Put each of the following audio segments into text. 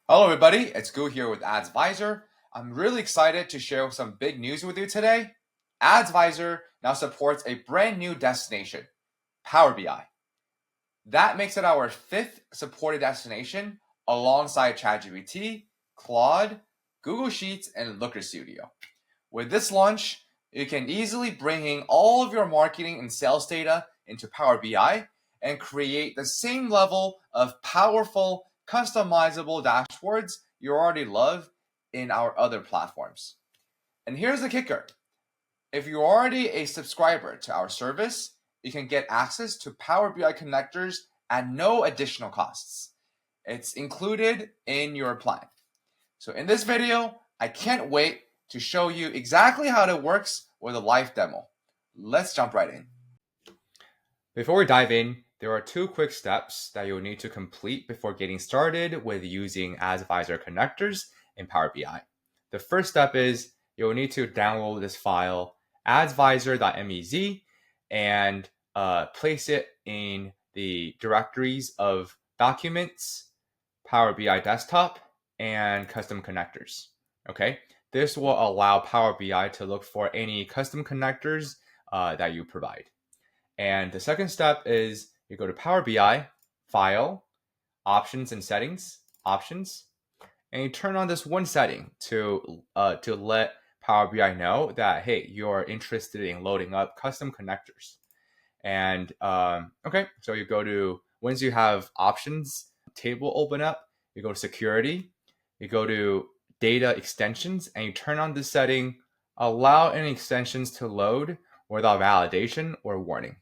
Hello everybody, it's Gu here with Adzviser. I'm really excited to share some big news with you today. Adzviser now supports a brand new destination, Power BI. That makes it our 5th supported destination alongside ChatGPT, Claude, Google Sheets, and Looker Studio. With this launch, you can easily bring in all of your marketing and sales data into Power BI and create the same level of powerful, customizable dashboards you already love in our other platforms. And here's the kicker. If you're already a subscriber to our service, you can get access to Power BI connectors at no additional costs. It's included in your plan. So in this video, I can't wait to show you exactly how it works with a live demo. Let's jump right in. Before we dive in, there are 2 quick steps that you'll need to complete before getting started with using Adzviser connectors in Power BI. The first step is you'll need to download this file, Adzviser.mez, and place it in the directories of Documents, Power BI Desktop, and Custom Connectors. Okay, this will allow Power BI to look for any custom connectors that you provide. And the second step is you go to Power BI, File, Options and Settings, Options, and you turn on this one setting to let Power BI know that, hey, you're interested in loading up custom connectors. And okay, so you go to, once you have Options table open up, you go to Security, you go to Data Extensions, and you turn on this setting, allow any extensions to load without validation or warning.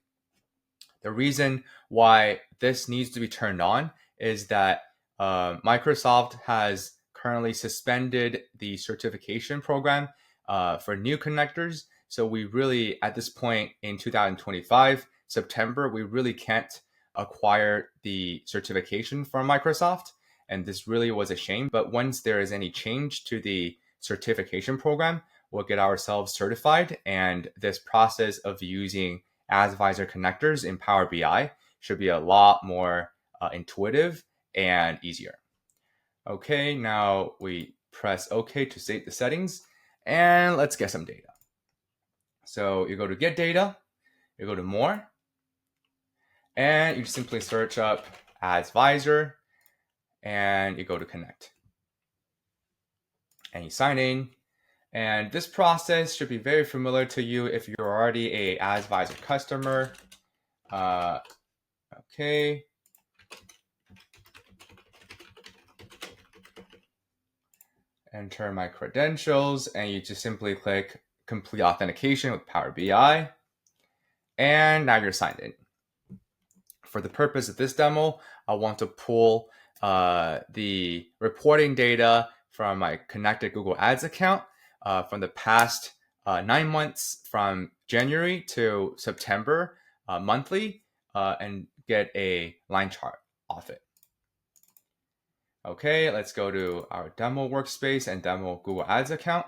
The reason why this needs to be turned on is that Microsoft has currently suspended the certification program for new connectors. So we really, at this point in 2025, September, we really can't acquire the certification from Microsoft. And this really was a shame. But once there is any change to the certification program, we'll get ourselves certified. And this process of using Adzviser connectors in Power BI should be a lot more intuitive and easier. Okay, now we press OK to save the settings, and let's get some data. So you go to Get Data, you go to More, and you simply search up Adzviser, and you go to Connect. And you sign in. And this process should be very familiar to you if you're already a Adzviser customer. Okay. Enter my credentials, and you just simply click Complete Authentication with Power BI. And now you're signed in. For the purpose of this demo, I want to pull the reporting data from my connected Google Ads account from the past 9 months, from January to September monthly, and get a line chart off it. Okay, let's go to our demo workspace and demo Google Ads account.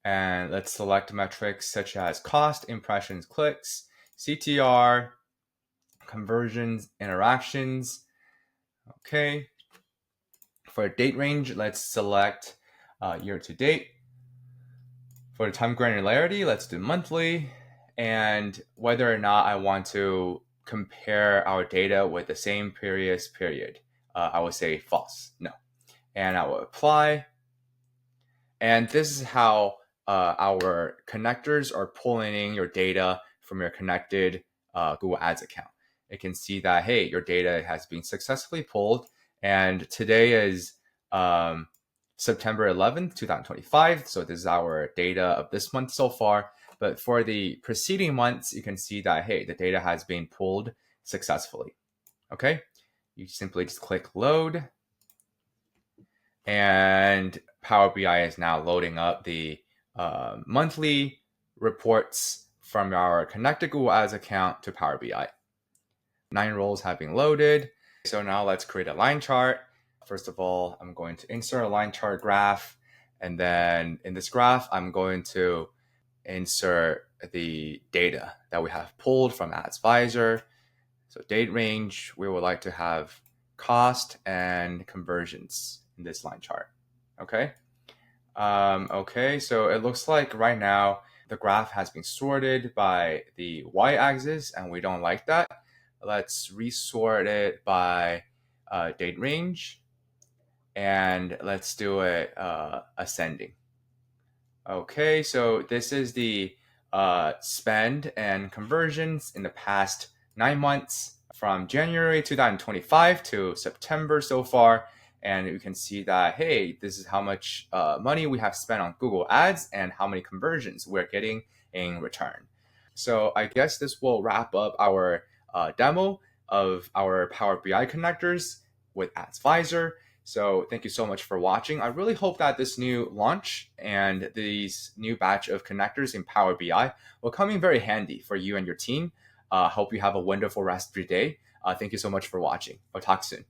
And let's select metrics such as cost, impressions, clicks, CTR, conversions, interactions. Okay. For date range, let's select year to date. For the time granularity, let's do monthly. And whether or not I want to compare our data with the same previous period, I would say false, no. And I will apply. And this is how our connectors are pulling in your data from your connected Google Ads account. It can see that, hey, your data has been successfully pulled. And today is September 11th, 2025. So this is our data of this month so far. But for the preceding months, you can see that, hey, the data has been pulled successfully. Okay, you simply just click load. And Power BI is now loading up the monthly reports from our connected Google Ads account to Power BI. 9 rows have been loaded. So now let's create a line chart. First of all, I'm going to insert a line chart graph. And then in this graph, I'm going to insert the data that we have pulled from Adzviser. So date range, we would like to have cost and conversions in this line chart. Okay. Okay, so it looks like right now the graph has been sorted by the y-axis, and we don't like that. Let's resort it by date range, and let's do it ascending. Okay, so this is the spend and conversions in the past 9 months from January 2025 to September so far. And you can see that, hey, this is how much money we have spent on Google Ads and how many conversions we're getting in return. So I guess this will wrap up our demo of our Power BI connectors with Adzviser. So thank you so much for watching. I really hope that this new launch and these new batch of connectors in Power BI will come in very handy for you and your team. Hope you have a wonderful rest of your day. Thank you so much for watching. I'll talk soon.